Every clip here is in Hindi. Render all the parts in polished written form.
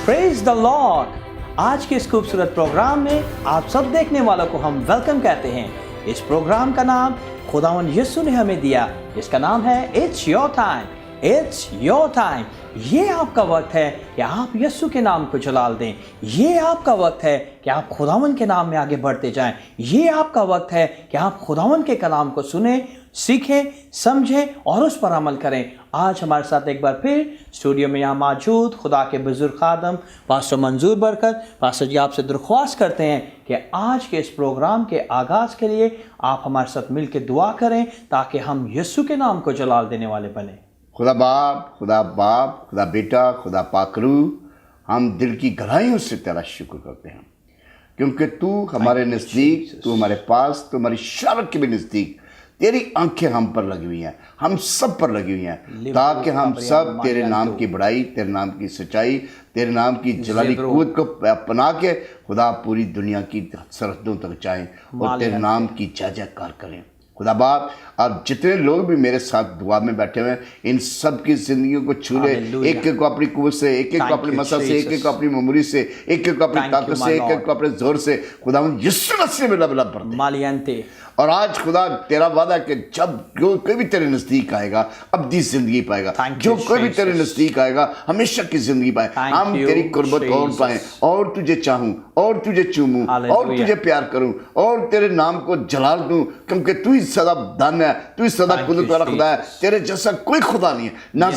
Praise the Lord. आज के इस खूबसूरत प्रोग्राम में आप सब देखने वालों को हम वेलकम कहते हैं। इस प्रोग्राम का नाम खुदावंद यीशु ने हमें दिया, इसका नाम है it's your time. It's your time. ये आपका वक्त है कि आप यीशु के नाम को जलाल दें। ये आपका वक्त है कि आप खुदावंद के नाम में आगे बढ़ते जाएं। ये आपका वक्त है कि आप खुदावंद के कलाम को सुने, सीखें, समझें और उस पर अमल करें। आज हमारे साथ एक बार फिर स्टूडियो में यहाँ मौजूद खुदा के बुजुर्ग खादम पास्टर मंजूर बरकत। पास्टर जी, आपसे दरख्वास्त करते हैं कि आज के इस प्रोग्राम के आगाज़ के लिए आप हमारे साथ मिल के दुआ करें ताकि हम यीशु के नाम को जलाल देने वाले बने। खुदा बाप, खुदा बेटा, खुदा पाकरू, हम दिल की गहराइयों से तेरा शुक्र करते हैं क्योंकि तू हमारे नज़दीक, तू हमारे पास, तू हमारी शारक के भी नज़दीक, तेरी आंखें हम पर लगी हुई हैं, हम सब पर लगी हुई हैं, ताकि हम सब तेरे नाम की बड़ाई, तेरे नाम की सच्चाई, तेरे नाम की जलाली कूद को अपना के खुदा पूरी दुनिया की सरहदों तक जाएं और तेरे नाम की जय जयकार करें। खुदा बाप, आप जितने लोग भी मेरे साथ दुआ में बैठे हुए हैं, इन सब की जिंदगियों को छू ले। एक एक को अपनी कुवत से, एक एक को अपनी मसद से, एक एक को अपनी मेमोरी से, एक एक को अपनी ताकत से, एक एक को अपने जोर से खुदा यीशु मसीह में लब लब भर दे। और आज खुदा तेरा वादा है कि जब कोई भी तेरे नज़दीक आएगा अब्दी जिंदगी पाएगा, जो कोई भी तेरे नज़दीक आएगा हमेशा की जिंदगी पाए। हम तेरी कुर्बत और पाएं और तुझे चाहूं और तुझे चूमूं और तुझे प्यार करूं और तेरे नाम को जलाल दूं, क्योंकि तू ही सदा दान है, तू ही सदा कुदरत वाला खुदा है। तेरे जैसा कोई खुदा नहीं है, ना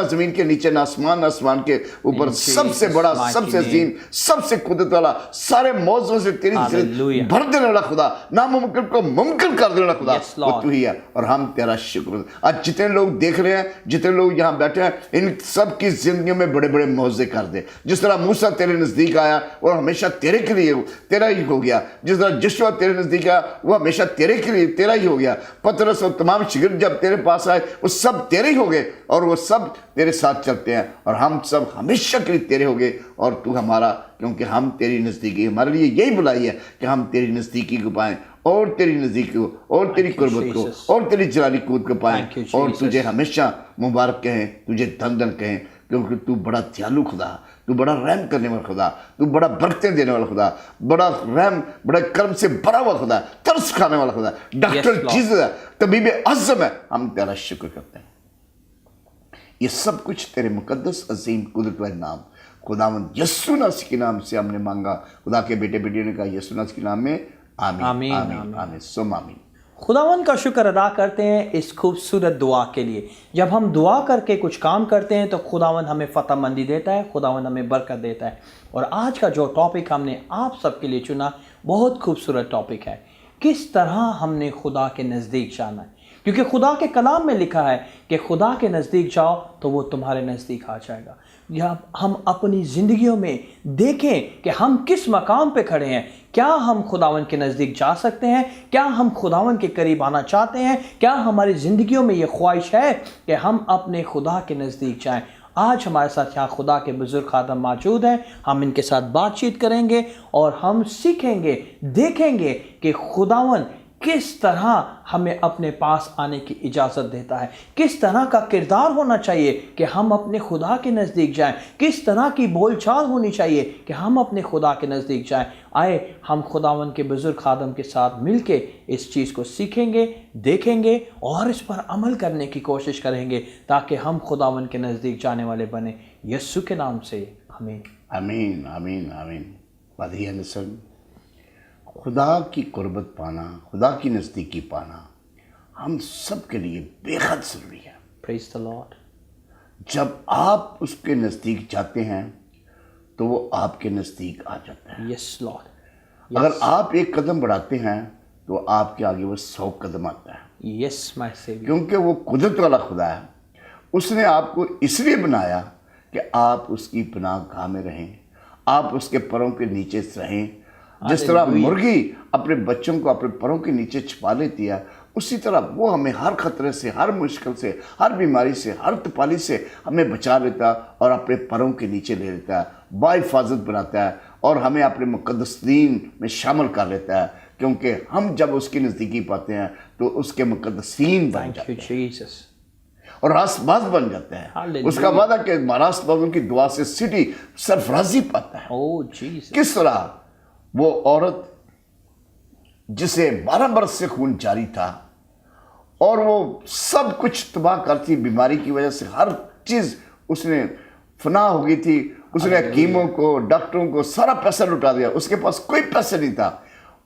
जमीन के नीचे, ना आसमान के ऊपर। सबसे बड़ा, सबसे अजीम, सबसे कुदरत वाला, सारे मौजों से तेरी भर देने वाला खुदा, नामुमकिन को मुमकिन कर देने वाला खुदा, वो तू ही है। और हम तेरा शुक्र। आज जितने लोग देख रहे हैं, जितने लोग यहाँ बैठे हैं, इन सब की जिंदगी में बड़े बड़े मौजे कर दे। जिस तरह मूसा तेरे नजदीक आया और हमेशा तेरे के लिए तेरा ही हो गया, जिस तरह यीशु तेरे नजदीक आया वो हमेशा तेरे के लिए तेरा ही हो गया। पतरस और तमाम शिगिर्द जब तेरे पास आए वो सब तेरे ही हो गए और वो सब तेरे साथ चलते हैं और हम सब हमेशा के लिए तेरे हो गए और तू हमारा, क्योंकि हम तेरी नजदीकी, हमारे लिए यही बुलाई है कि हम तेरी नजदीकी को पाएं और तेरी नज़दीक को और तेरी कुर्बत को और तेरी जलाली कूद को पाएं और तुझे हमेशा मुबारक कहें, तुझे धन धन कहें, क्योंकि तू बड़ा दयालु खुदा, तू बड़ा रहम करने वाला खुदा, तू बड़ा बरकतें देने वाला खुदा, बड़ा रहम, बड़ा कर्म से भरा हुआ खुदा, तरस खाने वाला खुदा, डॉक्टर जीसस है, तबीब आज़म है। हम तेरा शुक्र करते हैं। ये सब कुछ तेरे मुकद्दस अजीम कुदरत वाले नाम खुदावंद यीशु मसीह के नाम से हमने मांगा। खुदा के बेटे बेटियों ने कहा यीशु मसीह के नाम में आमीन आमीन आमीन आमीन सुम आमीन। खुदावन का शुक्र अदा करते हैं इस खूबसूरत दुआ के लिए। जब हम दुआ करके कुछ काम करते हैं तो खुदावन हमें फतहमंदी देता है, खुदावन हमें बरकत देता है। और आज का जो टॉपिक हमने आप सबके लिए चुना बहुत खूबसूरत टॉपिक है, किस तरह हमने खुदा के नज़दीक जाना है। क्योंकि खुदा के कलाम में लिखा है कि खुदा के नज़दीक जाओ तो वो तुम्हारे नज़दीक आ जाएगा। जब हम अपनी ज़िंदगियों में देखें कि हम किस मकाम पे खड़े हैं, क्या हम खुदावन के नज़दीक जा सकते हैं, क्या हम खुदावन के करीब आना चाहते हैं, क्या हमारी ज़िंदगियों में ये ख्वाहिश है कि हम अपने खुदा के नज़दीक जाएं। आज हमारे साथ यहाँ खुदा के बुजुर्ग खादम मौजूद हैं। हम इनके साथ बातचीत करेंगे और हम सीखेंगे, देखेंगे कि खुदावन किस तरह हमें अपने पास आने की इजाज़त देता है, किस तरह का किरदार होना चाहिए कि हम अपने खुदा के नज़दीक जाएं, किस तरह की बोलचाल होनी चाहिए कि हम अपने खुदा के नज़दीक जाएं। आए हम खुदावन के बुजुर्ग खादम के साथ मिलके इस चीज़ को सीखेंगे, देखेंगे और इस पर अमल करने की कोशिश करेंगे ताकि हम खुदावन के नज़दीक जाने वाले बने। यीशु के नाम से आमीन आमीन आमीन आमीन। वादिया नसन, खुदा की कुर्बत पाना, खुदा की नज़दीकी पाना हम सब के लिए बेहद ज़रूरी है। Praise the Lord. जब आप उसके नज़दीक जाते हैं तो वो आपके नज़दीक आ जाता है। Yes Lord. अगर आप एक कदम बढ़ाते हैं तो आपके आगे वो 100 कदम आता है। Yes my saviour. क्योंकि वो कुदरत वाला खुदा है। उसने आपको इसलिए बनाया कि आप उसकी पनाहगाह में रहें, आप उसके पैरों के नीचे रहें। जिस तरह मुर्गी अपने बच्चों को अपने पैरों के नीचे छिपा लेती है, उसी तरह वो हमें हर खतरे से, हर मुश्किल से, हर बीमारी से, हर तपाली से हमें बचा लेता है और अपने पैरों के नीचे ले लेता है, बाहिफाजत बनाता है और हमें अपने मुकद्दसीन में शामिल कर लेता है। क्योंकि हम जब उसकी नज़दीकी पाते हैं तो उसके मुकद्दसीन बन जाते हैं। और रास्तबाज बन जाते हैं। Hallelujah. उसका वादा कि रास्तबाजों की दुआ से सिटी सरफराजी पाता है। Oh Jesus. किस तरह वो औरत जिसे 12 बरस से खून जारी था और वो सब कुछ तबाह करती, बीमारी की वजह से हर चीज उसने फना हो गई थी, उसने हकीमों को, डॉक्टरों को सारा पैसा लुटा दिया, उसके पास कोई पैसा नहीं था,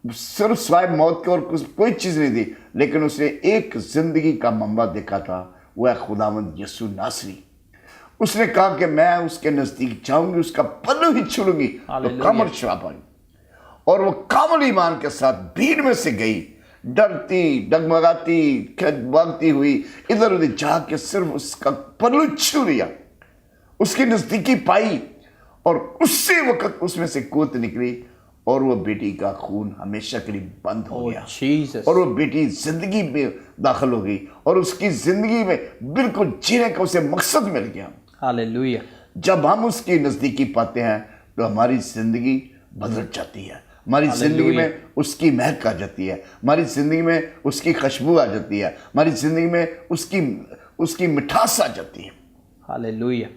सिर्फ स्वाय मौत के और कोई चीज नहीं थी, लेकिन उसने एक जिंदगी का मंबा देखा था, वो है खुदावंद यीशु नासरी। उसने कहा कि मैं उसके नजदीक जाऊंगी, उसका पल्लू ही छूलूंगी तो कमर छुड़ा पाऊंगी। और वो कामल ईमान के साथ भीड़ में से गई, डरती, डगमगाती, भागती हुई, इधर उधर जाके सिर्फ उसका पल्लू छू लिया, उसकी नजदीकी पाई और उसी वक्त उसमें से कूद निकली और वो बेटी का खून हमेशा के लिए बंद हो गया। Jesus. और वो बेटी जिंदगी में दाखिल हो गई और उसकी जिंदगी में बिल्कुल जीने का उसे मकसद मिल गया। Hallelujah. जब हम उसकी नजदीकी पाते हैं तो हमारी जिंदगी बदल जाती है, हमारी जिंदगी में उसकी महक आ जाती है, हमारी जिंदगी में उसकी खुशबू आ जाती है, हमारी जिंदगी में उसकी मिठास आ जाती है। Hallelujah.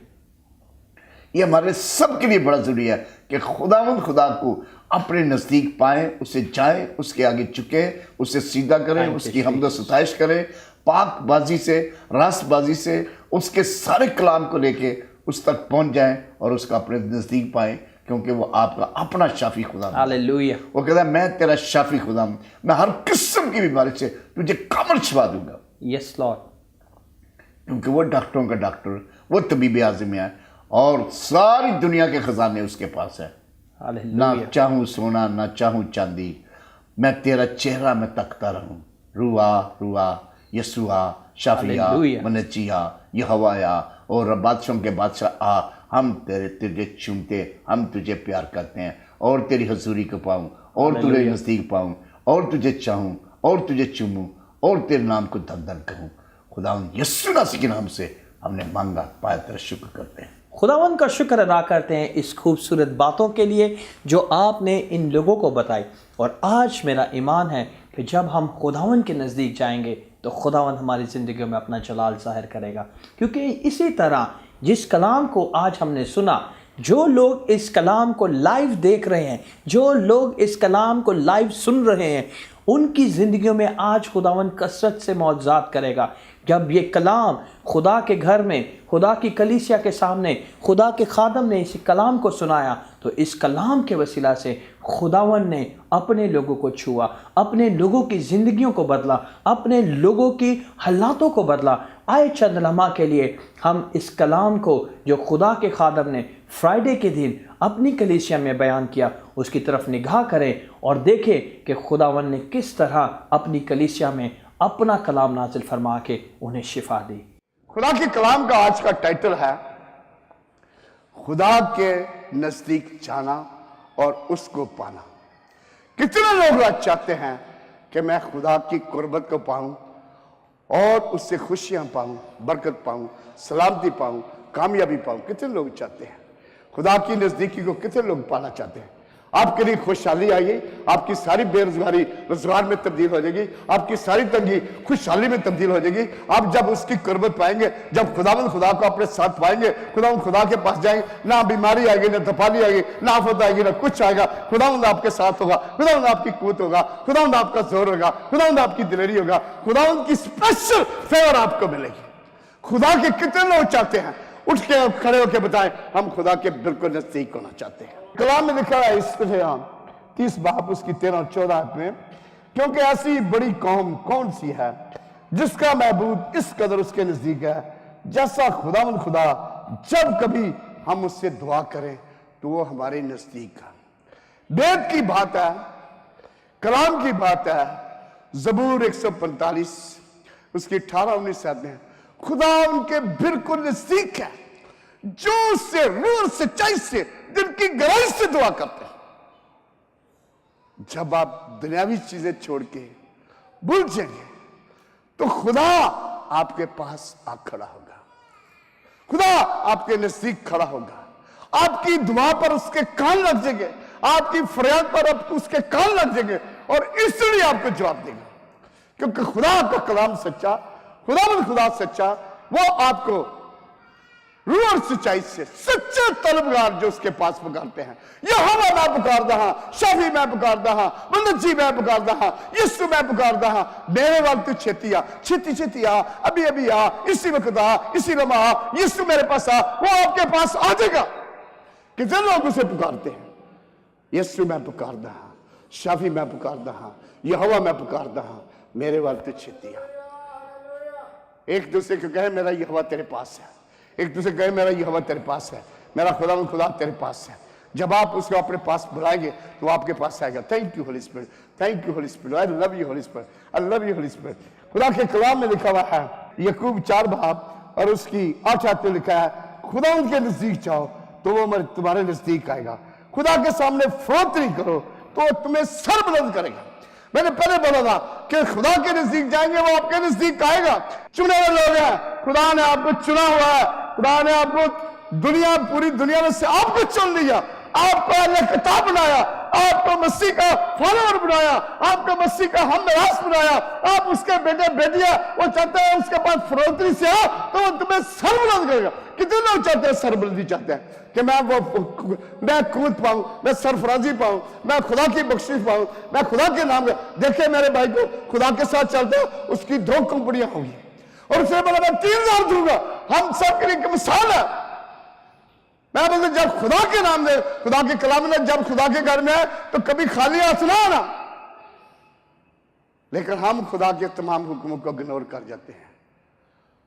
ये हमारे सब के लिए बड़ा जरूरी है कि खुदा को अपने नजदीक पाएं, उसे जाएं, उसके आगे झुके, उसे सीधा करें, उसकी हम्द सताइश करें, पाकबाजी से, रास्तबाजी से उसके सारे कलाम को लेके उस तक पहुंच जाएं और उसका अपने नजदीक पाएं, क्योंकि वो आपका अपना शाफी खुदा है। Hallelujah. वो कहता है मैं तेरा शाफी खुदा हूं, मैं हर किस्म की बीमारी से तुझे कमर छुड़ा दूंगा। Yes, Lord. क्योंकि वो डॉक्टरों का डॉक्टर, वो तबीब आज़म है और सारी दुनिया के खजाने उसके पास है। ना Hallelujah. चाहूं सोना, ना चाहूं चांदी, मैं तेरा चेहरा में तकता रहूं। रुआ रुआ यसुआ शाफिया Hallelujah. मनचिया यहोवाया और बादशाहों के बादशाह आ, हम तुझे चूमते, हम तुझे प्यार करते हैं और तेरी हजूरी को पाऊं और तुझे Hallelujah. नजदीक पाऊं और तुझे चाहूं और तुझे चूमूं और तेरे नाम को धन धन कहूं। खुदावंद यीशु मसीह के नाम से हमने मांगा, पाया, तेरा शुक्र करते हैं। खुदावन का शुक्र अदा करते हैं इस खूबसूरत बातों के लिए जो आपने इन लोगों को बताई। और आज मेरा ईमान है कि जब हम खुदावन के नज़दीक जाएंगे तो खुदावन हमारी ज़िंदगी में अपना जलाल ज़ाहिर करेगा। क्योंकि इसी तरह जिस कलाम को आज हमने सुना, जो लोग इस कलाम को लाइव देख रहे हैं, जो लोग इस कलाम को लाइव सुन रहे हैं, उनकी ज़िंदगियों में आज खुदावन कसरत से मौजज़ात करेगा। जब ये कलाम खुदा के घर में, खुदा की कलीसिया के सामने खुदा के खादम ने इस कलाम को सुनाया, तो इस कलाम के वसीला से खुदावन ने अपने लोगों को छुआ, अपने लोगों की ज़िंदगियों को बदला, अपने लोगों की हालातों को बदला। आए चंद लम्हा के लिए हम इस कलाम को जो खुदा के खादम ने फ्राइडे के दिन अपनी कलीसिया में बयान किया, उसकी तरफ निगाह करें और देखें कि खुदावन ने किस तरह अपनी कलीसिया में अपना कलाम नाजिल फरमा के उन्हें शिफा दी। खुदा के कलाम का आज का टाइटल है खुदा के नजदीक जाना और उसको पाना। कितने लोग आज चाहते हैं कि मैं खुदा की कुर्बत को पाऊं और उससे खुशियां पाऊं, बरकत पाऊं, सलामती पाऊं, कामयाबी पाऊं। कितने लोग चाहते हैं खुदा की नजदीकी को? कितने लोग पाना चाहते हैं? आपके लिए खुशहाली आएगी, आपकी सारी बेरोजगारी रोजगार में तब्दील हो जाएगी, आपकी सारी तंगी खुशहाली में तब्दील हो जाएगी। आप जब उसकी कुर्बत पाएंगे, जब खुदावंद खुदा को अपने साथ पाएंगे, खुदावंद खुदा के पास जाएंगे, ना बीमारी आएगी, ना तपाली आएगी, ना आफत आएगी, ना कुछ आएगा। खुदावंद आपके साथ होगा, खुदावंद आपकी कुवत होगा, खुदावंद आपका जोर होगा, खुदावंद आपकी दिलेरी होगा, खुदावंद की स्पेशल फेवर आपको मिलेगी। खुदा के कितने लोग चाहते हैं? उठ के खड़े होकर बताएं, हम खुदा के बिल्कुल नजदीक होना चाहते हैं। कलाम में लिखा है इस 30 बाब उसकी 13 और 14 में, क्योंकि ऐसी बड़ी कौम कौन सी है जिसका महबूब इस कदर उसके नजदीक है, जैसा खुदावंद खुदा जब कभी हम उससे दुआ करें तो वो हमारे नजदीक है। वेद की बात है, कलाम की बात है। जबूर 145 उसकी 18-19 में खुदा उनके बिल्कुल नजदीक है जो उससे रूह और सच्चाई से दिल की गहराई से दुआ करते हैं। जब आप दुनियावी चीजें छोड़ के भूल जाएंगे तो खुदा आपके पास आ खड़ा होगा, खुदा आपके नजदीक खड़ा होगा, आपकी दुआ पर उसके कान लग जाएंगे, आपकी फरियाद पर अब उसके कान लग जाएंगे और इसलिए आपको जवाब देगा। क्योंकि खुदा का कलाम सच्चा, खुदा सच्चा, वो आपको रूह और सच्चाई से सच्चे तलबगार जो उसके पास पुकारते हैं, यहोवा मैं पुकारदा हां, शाफी मैं पुकारदा हां, मुनज्जी मैं पुकारदा हां, यीशु मैं पुकारदा हां, मेरे वाल तू छेती आ, छेती छेती आ, अभी अभी आ, इसी वक्त आ, इसी लम्हा आ, यीशु मेरे पास आ। वो आपके पास आ जाएगा। कितने लोग उसे पुकारते हैं? यीशु मैं पुकारदा हां, शाफी मैं पुकारदा हां, यहोवा मैं पुकारदा हां, मेरे वाल तू छेती आ। एक दूसरे को कहे मेरा यहोवा तेरे पास है, एक दूसरे कहे मेरा यहोवा तेरे पास है, मेरा खुदा तेरे पास है। जब आप उसको अपने पास बुलाएंगे तो आपके पास आएगा। Thank you Holi spirit, thank you Holi spirit, I love you Holi spirit, I love you Holi spirit. खुदा के कलाम में लिखा हुआ है, याकूब 4 बाब और उसकी 8 आयत में लिखा है, खुदा उनके नजदीक जाओ तो वो तुम्हारे नजदीक आएगा। खुदा के सामने फरोख्त नहीं करो तो तुम्हें सर बुलंद करेगा। मैंने पहले बोला था कि खुदा के नजदीक जाएंगे वो आपके नजदीक आएगा। चुने हुए लोग हैं, खुदा ने आपको चुना हुआ है, खुदा ने आपको पूरी दुनिया में से आपको चुन लिया, आपको अल्लाह किताब बनाया, आपको मसीह का फॉलोअर बनाया, आपको मसीह का हमरास बनाया, आप उसके बेटे बेटियां। वो चाहते हैं उसके पास फरोख्ती से आ तो वो तुम्हें सरबुलंद करेगा। कितने लोग चाहते हैं सरबुलंदी चाहते हैं कि मैं कुवत पाऊं, मैं सरफराजी पाऊं, मैं खुदा की बख्शिश पाऊं, मैं खुदा के नाम का। देखिए मेरे भाई को खुदा के साथ चलता, उसकी 2 कंपनियां होंगी और उसने बोला मैं 3000 दूंगा। हम सब के लिए मिसाल है। मैं बोलता जब खुदा के नाम में, खुदा के कलाम में, जब खुदा के घर में है तो कभी खाली हाथ ना आना। लेकिन हम खुदा के तमाम हुक्मों को इग्नोर कर जाते हैं।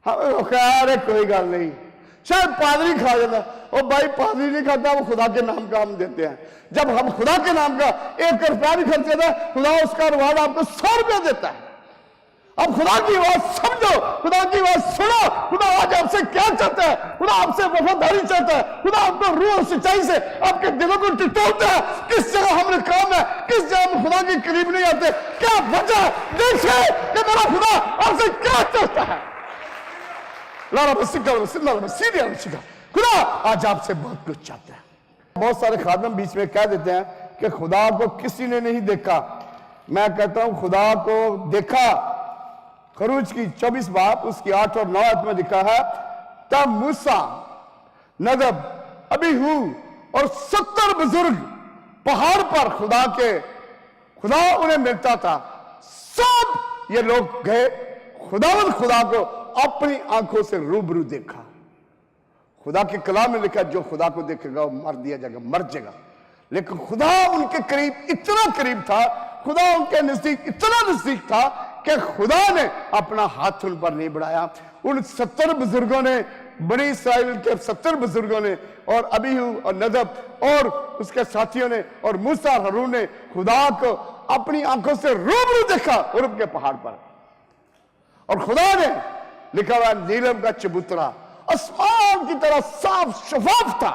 हम कह कोई गल नहीं, शायद पादरी खा जाता, और भाई पादरी नहीं खाता, वो खुदा के नाम का हम देते हैं। जब हम खुदा के नाम का 1 रुपया भी खर्च करते हैं, खुदा उसका रिवार्ड आपको 100 रुपया देता है। अब खुदा की आवाज समझो, खुदा की आवाज सुनो। खुदा आज आपसे क्या चाहता है? खुदा आपसे वफादारी चाहता है। खुदा आपको रूह और सच्चाई से आपके दिलों को टिटोलता है। किस जगह हमने काम है, किस जगह हम खुदा के करीब नहीं आते, क्या वजह? देखिए कि मेरा खुदा आपसे क्या चाहता है। खुदा आज आपसे बहुत कुछ चाहता है। बहुत सारे खादम बीच में कह देते हैं कि खुदा को किसी ने नहीं देखा। मैं कहता हूं खुदा को देखा। खरूज की 24 बाब उसकी 8 और 9 आयत में लिखा है, तब मूसा, नदब, अबीहू और 70 बुजुर्ग पहाड़ पर खुदा उन्हें मिलता था। सब ये लोग गए, खुदा को अपनी आंखों से रूबरू देखा। खुदा के कलाम में लिखा जो खुदा को देखेगा वो मर दिया जाएगा, मर जाएगा। लेकिन खुदा उनके करीब इतना करीब था, खुदा उनके नजदीक इतना नजदीक था कि खुदा ने अपना हाथ उन पर नहीं बढ़ाया। उन 70 बुजुर्गों ने, बनी इस्राएल के 70 बुजुर्गों ने, और अबीहू और नदब और उसके साथियों ने और मूसा और हारून ने खुदा को अपनी आंखों से रूबरू देखा उर्ब के पहाड़ पर। और खुदा ने लिखा हुआ नीलम का चबूतरा आसमान की तरह साफ शफाफ था,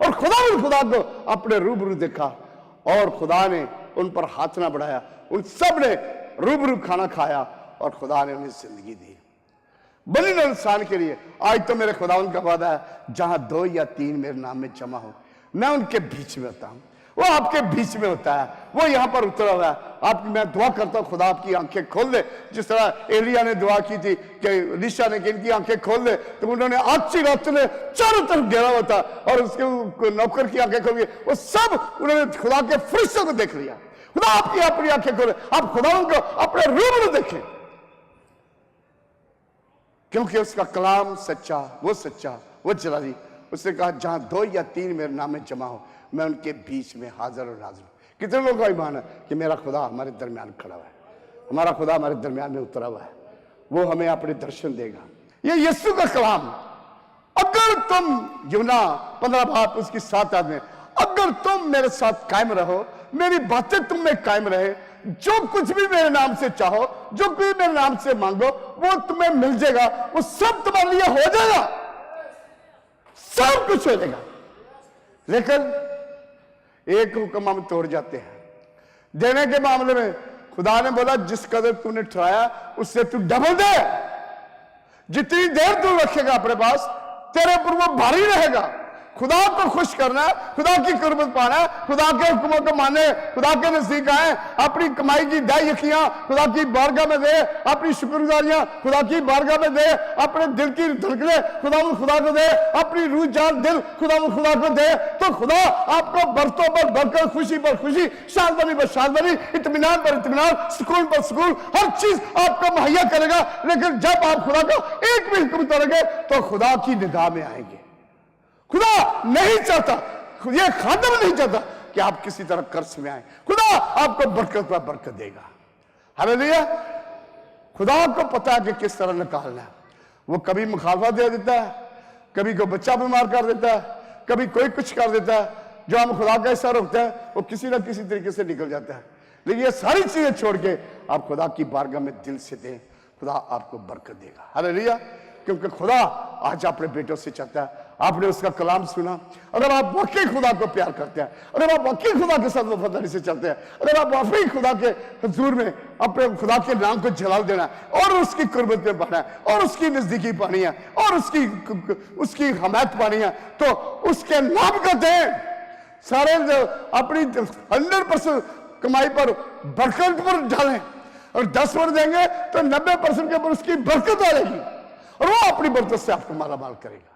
और खुदा को अपने रूबरू देखा, और खुदा ने उन पर हाथ ना बढ़ाया। उन सब ने रूबरू खाना खाया और खुदा ने उन्हें जिंदगी दी। बनी इंसान के लिए आज तो मेरे खुदा उनका वादा है, जहां 2 या 3 मेरे नाम में जमा हो, मैं उनके बीच में होता हूं। वो आपके बीच में होता है, वो यहां पर उतरा हुआ है। आपकी मैं दुआ करता हूं खुदा आपकी आंखें खोल दे, जिस तरह एलिया ने दुआ की थी कि एलीशा ने कि इनकी आंखें खोल दे, तो उन्होंने अच्छी रात में चारों तरफ घेरा हुआ था और उसके नौकर की आंखें खोल गई। वो सब उन्होंने खुदा के फरिश्तों को देख लिया। खुदा आपकी अपनी आंखें खोले, आप खुदा को अपने रूबरू देखें, क्योंकि उसका कलाम सच्चा, वो जलाली। उसने कहा जहां 2 या 3 मेरे नाम में जमा हो, मैं उनके बीच में हाजिर और नाज़िर हूं। कितने लोगों का ईमान है कि मेरा खुदा हमारे दरमियान खड़ा हुआ है, हमारा खुदा हमारे दरमियान में उतरा हुआ है, वो हमें अपने दर्शन देगा। ये यीशु का कलाम। अगर तुम यूना 15 बाब उसकी 7 आयत में, अगर तुम मेरे साथ कायम रहो, मेरी बातें तुम में कायम रहे, जो कुछ भी मेरे नाम से चाहो, जो कुछ भी मेरे नाम से मांगो, वो तुम्हें मिल जाएगा, वो सब तुम्हारे लिए हो जाएगा, सब कुछ हो जाएगा। लेकिन एक हुक्म हम तोड़ जाते हैं देने के मामले में। खुदा ने बोला जिस कदर तूने ठहराया उससे तू डबल दे। जितनी देर तू रखेगा अपने पास, तेरे ऊपर वो भारी रहेगा। खुदा को खुश करना है, खुदा की कुर्बत पाना है, खुदा के हुक्मों को माने, खुदा के नजदीक आए, अपनी कमाई की दाई यकियां खुदा की बारगाह में दे, अपनी शुक्रगुजारियां खुदा की बारगाह में दे, अपने दिल की धड़कने खुदा को दे, अपनी रूह जान दिल खुदा को दे, तो खुदा आपको बरतों पर बरकत, खुशी पर खुशी, शानदारी पर शानदारी, इत्मीनान पर इत्मीनान, सुकून पर सुकून, हर चीज आपको मुहैया करेगा। लेकिन जब आप खुदा का एक भी हुक्म करेंगे तो खुदा की निगाह में आएंगे। खुदा नहीं चाहता, ये खादम नहीं चाहता कि आप किसी तरह कर्ज में आए। खुदा आपको बरकत पर बरकत देगा। हालेलुया। खुदा को पता है कि किस तरह निकालना है। वो कभी मुखालफत दे देता है, कभी कोई बच्चा बीमार कर देता है, कभी कोई कुछ कर देता है। जो हम खुदा का हिस्सा रोकते हैं वो किसी ना किसी तरीके से निकल जाता है। लेकिन ये सारी चीजें छोड़ के आप खुदा की बारगाह में दिल से दें, खुदा आपको बरकत देगा। हालेलुया। क्योंकि खुदा आज अपने बेटों से चाहता है, आपने उसका कलाम सुना, अगर आप वाकई खुदा को प्यार करते हैं, अगर आप वाकई खुदा के साथ वफादारी से चलते हैं, अगर आप वाकई खुदा के हुजूर में अपने खुदा के नाम को जलाल देना है और उसकी कुर्बत में पाना है और उसकी नजदीकी पानी है और उसकी हमायत पानी है, तो उसके नाम का दें। सारे अपनी 100% कमाई पर बरकत पर डालें और 10% देंगे तो 90% के ऊपर उसकी बरकत आएगी और वो अपनी बरकत से आपको माला माल करेगा।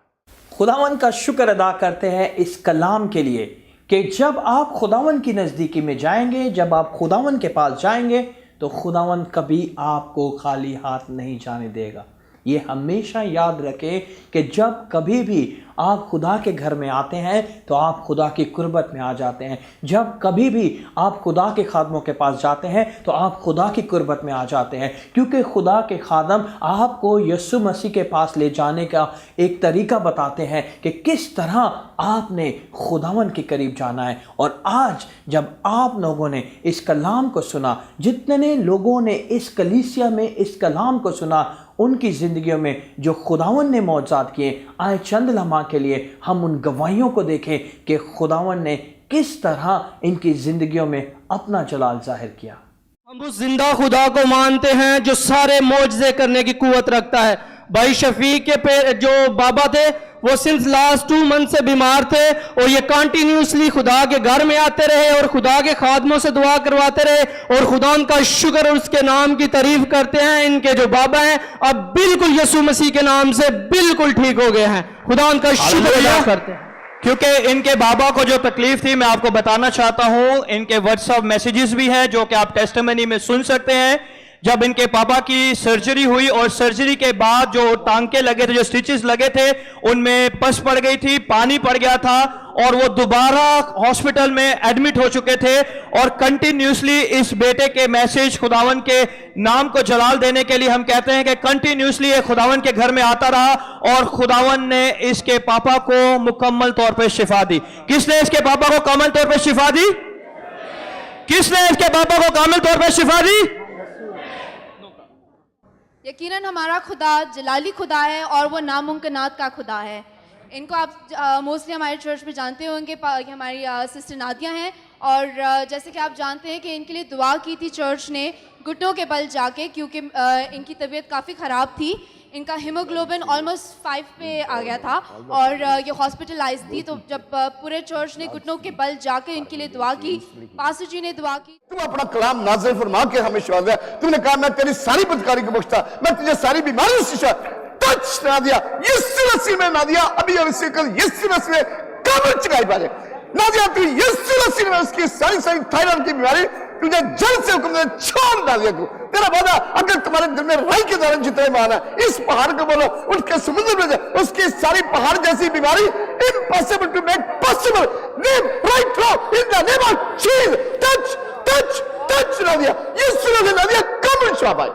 खुदावन का शुक्र अदा करते हैं इस कलाम के लिए कि जब आप खुदावन की नज़दीकी में जाएंगे, जब आप खुदावन के पास जाएंगे तो खुदावन कभी आपको खाली हाथ नहीं जाने देगा। ये हमेशा याद रखें कि जब कभी भी आप खुदा के घर में आते हैं तो आप खुदा की कुर्बत में आ जाते हैं। जब कभी भी आप खुदा के खादमों के पास जाते हैं तो आप खुदा की कुर्बत में आ जाते हैं, क्योंकि खुदा के खादम आपको यीशु मसीह के पास ले जाने का एक तरीका बताते हैं कि किस तरह आपने खुदावन के करीब जाना है। और आज जब आप लोगों ने इस कलाम को सुना, जितने लोगों ने इस कलीसिया में इस कलाम को सुना, उनकी ज़िंदगियों में जो खुदावन ने मौजूद किए, आए चंद लम्हा के लिए हम उन गवाहियों को देखें कि खुदावन ने किस तरह इनकी ज़िंदगियों में अपना जलाल जाहिर किया। हम उस जिंदा खुदा को मानते हैं जो सारे मौजज़े करने की कुव्वत रखता है। भाई शफीक के जो बाबा थे वो सिंस लास्ट 2 मंथ से बीमार थे और ये कंटिन्यूसली खुदा के घर में आते रहे और खुदा के खादमों से दुआ करवाते रहे और खुदा उनका शुक्र और उसके नाम की तारीफ करते हैं। इनके जो बाबा हैं अब बिल्कुल यीशु मसीह के नाम से बिल्कुल ठीक हो गए हैं। खुदा उनका शुक्र अदा करते हैं। क्योंकि इनके बाबा को जो तकलीफ थी मैं आपको बताना चाहता हूं, इनके व्हाट्सएप मैसेजेस भी हैं जो कि आप टेस्टिमनी में सुन सकते हैं। जब इनके पापा की सर्जरी हुई और सर्जरी के बाद जो टांके लगे थे, जो स्टिचेस लगे थे, उनमें पस पड़ गई थी, पानी पड़ गया था और वो दोबारा हॉस्पिटल में एडमिट हो चुके थे। और कंटिन्यूसली इस बेटे के मैसेज खुदावन के नाम को जलाल देने के लिए हम कहते हैं कि कंटिन्यूसली ये खुदावन के घर में आता रहा और खुदावन ने इसके पापा को मुकम्मल तौर पर शिफा दी। किसने इसके पापा को कामिल तौर पर शिफा दी? किसने इसके पापा को कामिल तौर पर शिफा दी? यकीनन हमारा खुदा जलाली खुदा है और वो नामुमकिनात का खुदा है। इनको आप मोस्टली हमारे चर्च में जानते होंगे, हमारी सिस्टर नादिया हैं और जैसे कि आप जानते हैं कि इनके लिए दुआ की थी चर्च ने घुटनों के बल जाके, क्योंकि इनकी तबीयत काफ़ी ख़राब थी। इनका हीमोग्लोबिन ऑलमोस्ट 5 पे आ गया था और ये हॉस्पिटलाइज थी। तो जब पूरे चर्च ने घुटनों के बल जाके इनके लिए दुआ की, पास्टर जी ने दुआ की। तुम अपना कलाम नाज़िल फरमा के हमें शिफा दे। तुमने कहा मैं तेरी सारी बदकारी को बख्शता, मैं तुझे सारी बीमारियों से शिफा टच ना दिया। यीशु मसीह में ना दिया, अभी और इसी कल यीशु मसीह में काबिल चुकाई पाए ना दिया। तू यीशु मसीह में उसकी सारी थायराइड की बीमारी तुझे जल्द से हुक्म दे छोड़ ना दिया। तेरा वादा अगर तुम्हारे दिल में राई के द्वारा जितने माना, इस पहाड़ को बोलो उठ के समुद्र में जा, उसकी सारी पहाड़ जैसी बीमारी impossible to make possible. Name right no in the name of Jesus. Touch touch touch ना दिया, यीशु ने ना दिया, कब्र छुपा पाए,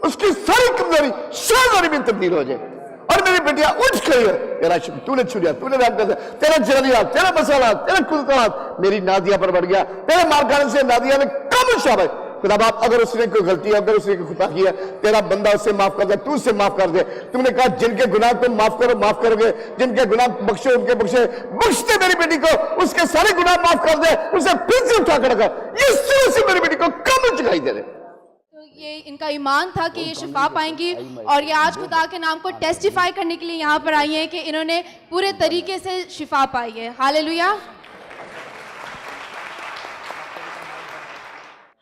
उसकी सारी कमजोरी शानदारी में तब्दील हो जाए। और मेरी बेटिया उठ खड़ी हो, तेरा तूने छू लिया, तूने राम कर दिया, तेरा जरिया, तेरा मसाला, तेरा कुदरत मेरी नादिया पर बढ़ गया। तेरे मार खाने से नादिया ने कब्र छुपा पाए। खुदा बाप अगर उसने कोई गलती है, अगर उसने कोई खुदा किया, तेरा बंदा उसे माफ कर दे, तू उसे माफ कर दे। तुमने कहा जिनके गुनाह तुम माफ करो, माफ करोगे, जिनके गुनाह बख्शो उनके बख्शे। बख्शते मेरी बेटी को, उसके सारे गुनाह माफ कर दे, उसे फिर से उठा कर रखा। यीशु से मेरी बेटी को कब्र चुकाई दे दे। तो ये इनका ईमान था कि ये शिफा पाएंगी, और ये आज खुदा के नाम को टेस्टिफाई करने के लिए यहाँ पर आई हैं कि इन्होंने पूरे तरीके से शिफा पाई है। Hallelujah,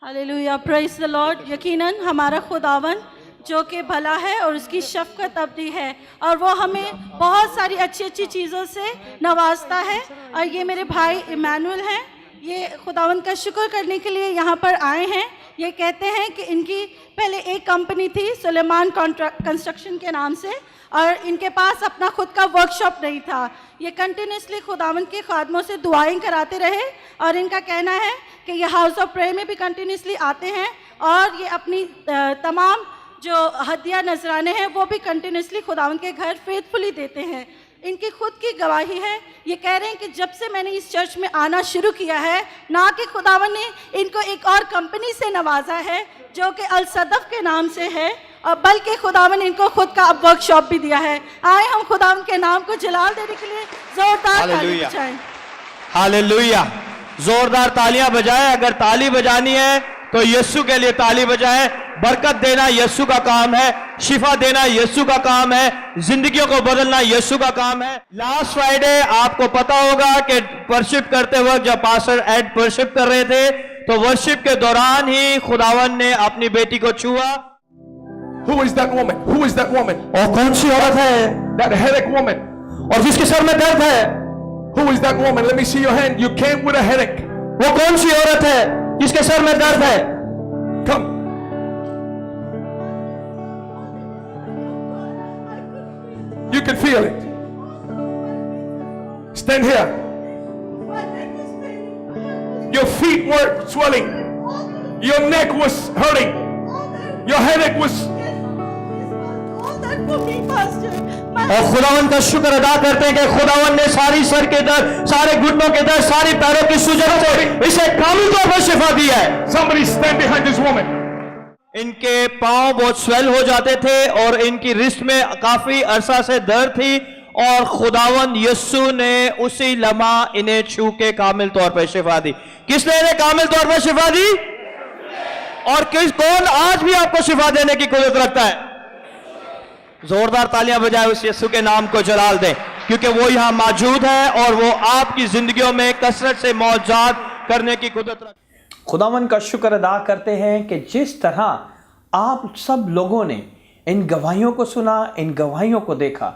hallelujah, praise the Lord. यकीनन हमारा खुदावन जो कि भला है और उसकी शफ़क़त अबदी है, और वो हमें बहुत सारी अच्छी अच्छी चीज़ों से नवाजता है। और ये मेरे भाई इमानुएल हैं, ये खुदावन का शुक्र करने के लिए यहाँ पर आए हैं। ये कहते हैं कि इनकी पहले एक कंपनी थी सुलेमान कंस्ट्रक्शन के नाम से, और इनके पास अपना खुद का वर्कशॉप नहीं था। ये कंटिन्यूसली खुदावन के खादमों से दुआएं कराते रहे, और इनका कहना है कि ये हाउस ऑफ प्रेयर में भी कंटिन्यूसली आते हैं, और ये अपनी तमाम जो हदिया नजराने हैं वो भी कंटिन्यूसली खुदावन के घर फेथफुली देते हैं। इनकी खुद की गवाही है, ये कह रहे हैं कि जब से मैंने इस चर्च में आना शुरू किया है, ना कि खुदावन ने इनको एक और कंपनी से नवाजा है जो कि अल सदफ के नाम से है, और बल्कि खुदावन ने इनको खुद का अब वर्कशॉप भी दिया है। आए हम खुदावन के नाम को जलाल देने के लिए जोरदार ताली बजाएं। हालेलुया, जोरदार तालियां बजाएं। अगर ताली बजानी है तो यीशु के लिए ताली बजाएं। बरकत देना यीशु का काम है, शिफा देना यीशु का काम है, जिंदगियों को बदलना यीशु का काम है। लास्ट फ्राइडे आपको पता होगा कि वर्शिप करते वक्त जब पास्टर एड वर्शिप कर रहे थे, तो वर्शिप के दौरान ही खुदावन ने अपनी बेटी को छुआ। Who is that woman? Who is that woman? और कौन सी औरत है? That headache woman. और जिसके सर में दर्द है। Who is that woman? Let me see your hand. You came with a headache. वो कौन सी औरत है जिसके सर में दर्द है? Come. You can feel it. Stand here. Your feet were swelling. Your neck was hurting. Your headache was. और खुदावन का शुक्र अदा करते हैं कि खुदावन ने सारी सर के दर्द, सारे घुटनों के दर्द, सारी पैरों की सूजन से इसे कामिल तौर पर शिफा दी है। Somebody stand behind this woman. इनके पांव बहुत स्वेल हो जाते थे और इनकी रिस्ट में काफी अरसा से दर्द थी, और खुदावन यीशु ने उसी लम्हा इन्हें छू के कामिल तौर पर शिफा दी। किसने इन्हें कामिल तौर पर शिफा दी? और कौन आज भी आपको शिफा देने की कुदरत रखता है? जोरदार तालियां बजाए उस यीशु के नाम को जलाल दें, क्योंकि वो यहां मौजूद है और वो आपकी जिंदगियों में कसरत से मौजूद करने की कुदरत रखता है। खुदावन का शुक्र अदा करते हैं कि जिस तरह आप सब लोगों ने इन गवाहियों को सुना, इन गवाहियों को देखा,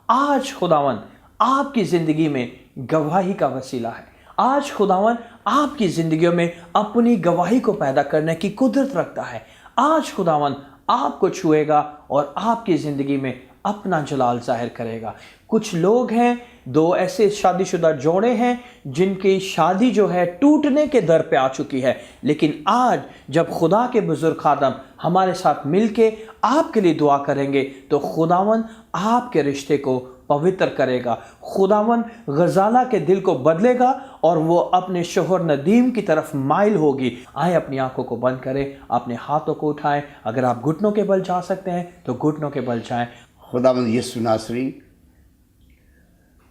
आज खुदावन आपकी ज़िंदगी में गवाही का वसीला है। आज खुदावन आपकी ज़िंदगियों में अपनी गवाही को पैदा करने की कुदरत रखता है। आज खुदावन आपको छुएगा और आपकी ज़िंदगी में अपना जलाल जाहिर करेगा। कुछ लोग हैं, दो ऐसे शादीशुदा जोड़े हैं जिनकी शादी जो है टूटने के दर पे आ चुकी है, लेकिन आज जब खुदा के बुजुर्ग खादम हमारे साथ मिलके आपके लिए दुआ करेंगे तो खुदावन आपके रिश्ते को पवित्र करेगा। खुदावन गजाला के दिल को बदलेगा और वो अपने शोहर नदीम की तरफ माइल होगी। आए अपनी आंखों को बंद करें, अपने हाथों को उठाएं। अगर आप घुटनों के बल जा सकते हैं तो घुटनों के बल जाएं। खुदावंद यीशु नासरी,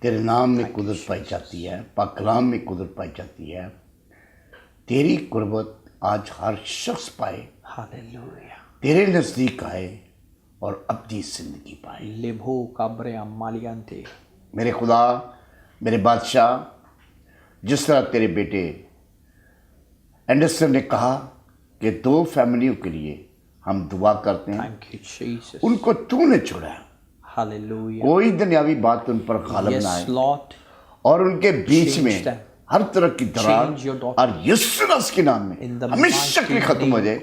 तेरे नाम में कुदरत पाई जाती है, पाक कलाम में कुदरत पाई जाती है। तेरी कुर्बत आज हर शख्स पाए, हालेलुया। तेरे नज़दीक आए और अपनी ज़िंदगी पाए। लेभो काब्रे मालियांते। मेरे खुदा, मेरे बादशाह, जिस तरह तेरे बेटे एंडरसन ने कहा कि 2 फैमिलियों के लिए हम दुआ करते हैं, थैंक यू जीसस। उनको तूने चुना। हालेलुया। कोई दुनियावी बात उन पर गालिब ना आए, और उनके बीच में हर तरह की दरार और यीशु के नाम में हमेशा के लिए खत्म हो जाए,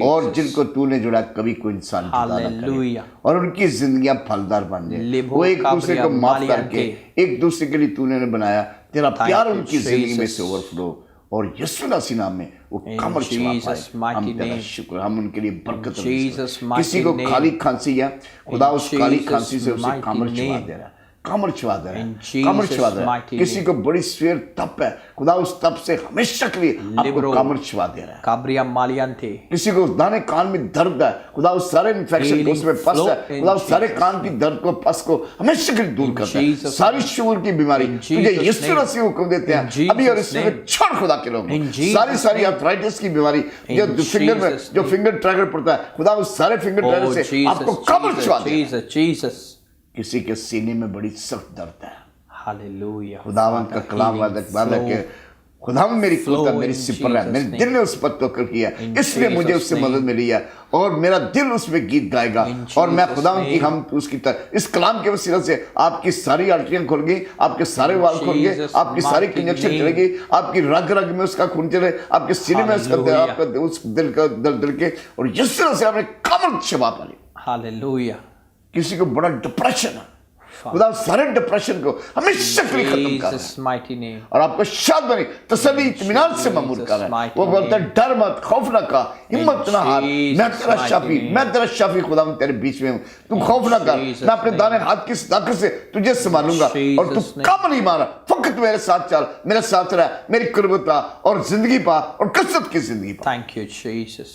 और जिनको तूने जुड़ा कभी कोई इंसान जुदा ना करे, और उनकी जिंदगियां फलदार बन जाए। वो एक दूसरे को माफ करके एक दूसरे के लिए तूने बनाया, तेरा प्यार उनकी जिंदगी में से ओवरफ्लो, और यीशु मसीह नाम में वो कमर छिपा पाए। हम तेरा शुक्र, हम उनके लिए बरकत रखें। किसी को खाली खांसी है, खुदा उस खाली खांसी से उसे कमर छिपा दे रहा है। कमर छुआ दे रहा In है, कमर छुआ दे Jesus' रहा है। mighty किसी को बड़ी स्वेर तप है, खुदा उस तप से हमेशा के लिए आपको Libro. कमर छुआ दे रहा है। काब्रिया मालियन थे। किसी को दाने कान में दर्द है, खुदा उस सारे इन्फेक्शन को Healing उसमें पस flow है, in खुदा उस सारे Jesus' कान की दर्द को पस को हमेशा के लिए दूर करता है। Jesus' सारी शुगर की बीमारी In तुझे Jesus' यीशु name. मसीह हुक्म देते In हैं अभी और Jesus' इसमें name. छोड़ खुदा के लोग In Jesus' सारी सारी name. आर्थराइटिस की बीमारी जो In फिंगर में Jesus' जो name. फिंगर ट्रैगर पड़ता है, खुदा उस सारे फिंगर Oh ट्रैगर से आपको Jesus, कमर छुआ दे। Jesus, Jesus. किसी के सीने में बड़ी सख्त दर्द है, Hallelujah. खुदावन का कलाम वादा के खुदावन मेरी कुदरत मेरी सिपर है, मेरे दिल ने उस पर तवक्कुल किया, इसलिए मुझे उससे मदद मिली है और मेरा दिल उसमें गीत गाएगा और मैं खुदावन की हम उसकी तरह इस कलाम के वसीले से आपकी सारी आर्टरियां खुल गई, आपके सारे वाल खुल गए, आपकी सारी कंजक्शन चलेगी, आपकी रग रग में उसका खून चले, आपके सीने में उसका आपका उस दिल का दिल के और जिस तरह से आपने कमर शफा पाली। Hallelujah. किसी को बड़ा डिप्रेशन है, खुदा सारे डिप्रेशन को हमेशा के लिए खत्म कर रहा है Jesus' mighty name. और आपको शाद बनी तसल्ली इत्मीनान से ममूर कर रहा है। वो बोलता है डर मत, खौफ ना का, हिम्मत ना हार, मैं तेरा शाफी, मैं तेरा शाफी खुदा हूं, तेरे बीच में हूं, तू खौफ ना कर, मैं अपने दाने हाथ की ताकत से तुझे संभालूंगा और तू कम नहीं मारा, फकत मेरे साथ चल, मेरे साथ रह, मेरी कुर्बत पा और जिंदगी पा और कसरत की जिंदगी पा। Thank you, Jesus.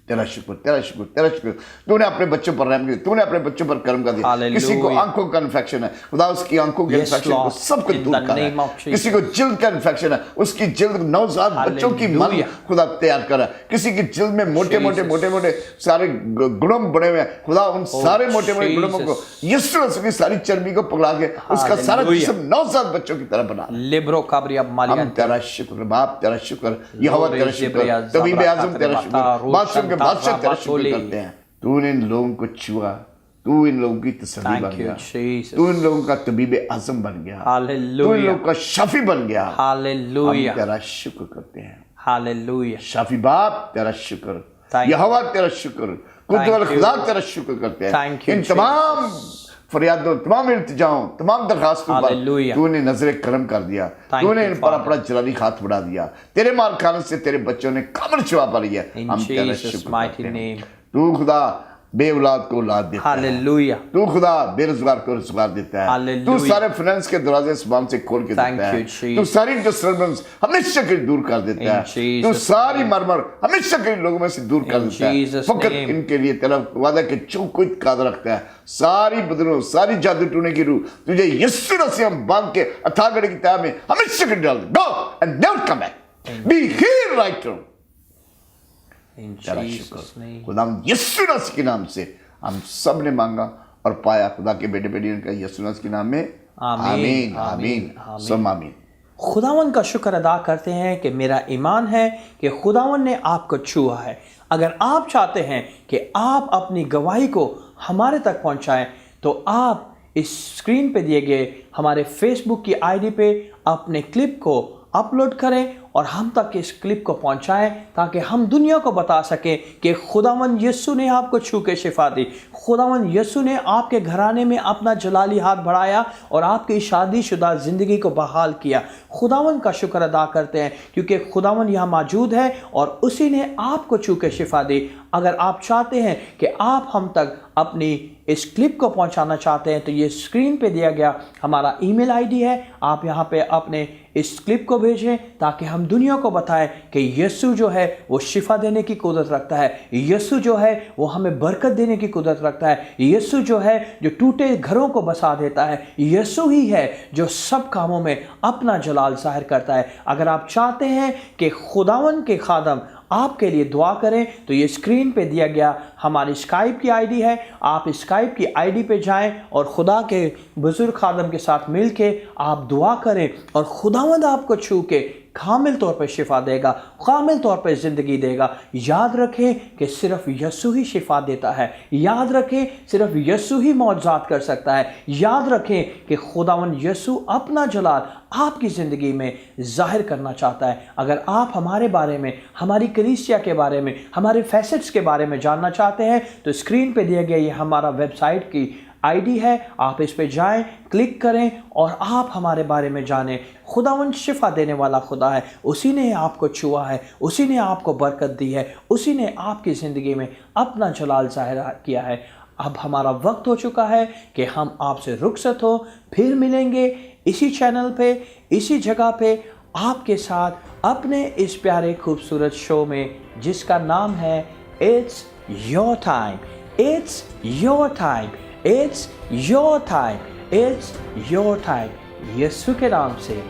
तेरा शुक्र, तेरा शुक्र, तेरा शुक्र, तूने अपने बच्चों पर रहम किया, तूने अपने बच्चों पर कर्म कर दिया। Hallelujah. किसी को आंखों का इन्फेक्शन है, खुदा उसकी आंखों के Yes, इन्फेक्शन को Lord. सबको In दूर the कर name of Jesus. किसी को जिल्द का इन्फेक्शन है, उसकी जिल्द नवजात बच्चों की मन Hallelujah. खुदा तैयार करा। किसी की जिल्द में मोटे मोटे Jesus. मोटे मोटे सारे गुणम बने हुए हैं, खुदा उन सारे मोटे मोटे गुणमों को यीशु मसीह की सारी चर्बी को पकड़ा के उसका सारा Hallelujah. जिस्म नवजात बच्चों की तरह बना। Libro काब्रिया हम मालियन थे। तेरा शुक्र बाप, तेरा शुक्र यहोवा, तेरा शुक्र तबीब आज़म, तेरा शुक्र बादशाह के बादशाह, तेरा शुक्र करते हैं। तूने इन लोगों को छुआ, तू इन लोगों की तसल्ली बन Thank you, गया, Jesus. तू इन लोगों का तबीब आज़म बन गया, तू इन Hallelujah. लोगों का शाफी बन गया। हम Hallelujah. तेरा शुक्र करते हैं Hallelujah. शाफी बाप, तेरा शुक्र Thank you. यहोवा, तेरा शुक्र कुदरत Thank you. खुदा, तेरा शुक्र करते हैं। Thank you, इन तमाम फरियादों, तमाम इल्तिजाओं, तमाम दरखास्तों पर Hallelujah. तूने नजर करम कर दिया, Thank तूने you, इन पर Father. अपना जलाली हाथ बढ़ा दिया, तेरे मार खाने से तेरे बच्चों ने कमर छुआ पा लिया। In हम तेरा Jesus' शुक्र mighty करते हैं। name. तू खुदा बे औलाद को औलाद देता है, Hallelujah. तू खुदा बेरोजगार को रोजगार देता है, Hallelujah. तू सारे फाइनेंस के दरवाजे इस्माम से खोल के Thank देता है, you, Jesus. तू सारी डिस्टर्बेंस हमेशा के लिए दूर कर देता In है, तू Jesus' सारी name. मरमर हमेशा के लिए लोगों में से दूर कर In देता है। Jesus' फकत name. इनके लिए तेरा वादा के जो कोई काद रखता है, सारी बदलों, सारी जादू टूने की रूह तुझे यीशु मसीह हम बांध के अथागढ़ की तह में हमेशा के लिए डाल दे। Go and never come back. Be here right now. In तेरा Jesus' शुक्र name. खुदा यीशु मसीह के नाम से हम सब ने मांगा और पाया, खुदा के बेटे बेटियों का यीशु मसीह के नाम में आमीन, आमीन आमीन, आमीन सब आमीन। खुदावन का शुक्र अदा करते हैं कि मेरा ईमान है कि खुदावन ने आपको छुआ है। अगर आप चाहते हैं कि आप अपनी गवाही को हमारे तक पहुंचाएं तो आप इस स्क्रीन पे दिए गए हमारे फेसबुक की आईडी पे अपने क्लिप को अपलोड करें और हम तक इस क्लिप को पहुंचाएं ताकि हम दुनिया को बता सकें कि खुदावन यीशु ने आपको छू के शिफा दी, खुदावन यीशु ने आपके घराने में अपना जलाली हाथ बढ़ाया और आपकी शादीशुदा ज़िंदगी को बहाल किया। खुदावन का शुक्र अदा करते हैं क्योंकि खुदावन यहाँ मौजूद है और उसी ने आपको छू के शिफा दी। अगर आप चाहते हैं कि आप हम तक अपनी इस क्लिप को पहुंचाना चाहते हैं तो ये स्क्रीन पे दिया गया हमारा ईमेल आईडी है, आप यहाँ पे अपने इस क्लिप को भेजें ताकि हम दुनिया को बताएं कि यीशु जो है वो शिफा देने की कुदरत रखता है, यीशु जो है वो हमें बरकत देने की कुदरत रखता है, यीशु जो है जो टूटे घरों को बसा देता है, यीशु ही है जो सब कामों में अपना जलाल ज़ाहिर करता है। अगर आप चाहते हैं कि खुदावन के खादम आपके लिए दुआ करें तो ये स्क्रीन पे दिया गया हमारी स्काइप की आईडी है, आप स्काइप की आईडी पे जाएं और खुदा के बुजुर्ग खादम के साथ मिल के आप दुआ करें और खुदावंद आपको छू के कामिल तौर पे शिफा देगा, कामिल तौर पे ज़िंदगी देगा। याद रखें कि सिर्फ यीशु ही शिफा देता है, याद रखें सिर्फ यीशु ही मौजज़ात कर सकता है, याद रखें कि खुदावन यीशु अपना जलाल आपकी ज़िंदगी में ज़ाहिर करना चाहता है। अगर आप हमारे बारे में, हमारी कलीसिया के बारे में, हमारे फैसेट्स के बारे में जानना चाहते हैं तो स्क्रीन पे दिया गया ये हमारा वेबसाइट की आईडी है, आप इस पे जाएं, क्लिक करें और आप हमारे बारे में जानें। खुदावन शिफा देने वाला खुदा है, उसी ने आपको छुआ है, उसी ने आपको बरकत दी है, उसी ने आपकी ज़िंदगी में अपना जलाल ज़ाहिर किया है। अब हमारा वक्त हो चुका है कि हम आपसे रुखसत हो, फिर मिलेंगे इसी चैनल पे, इसी जगह पे, आपके साथ अपने इस प्यारे खूबसूरत शो में जिसका नाम है it's your time, it's your time, it's your time, it's your time. यीशु के नाम से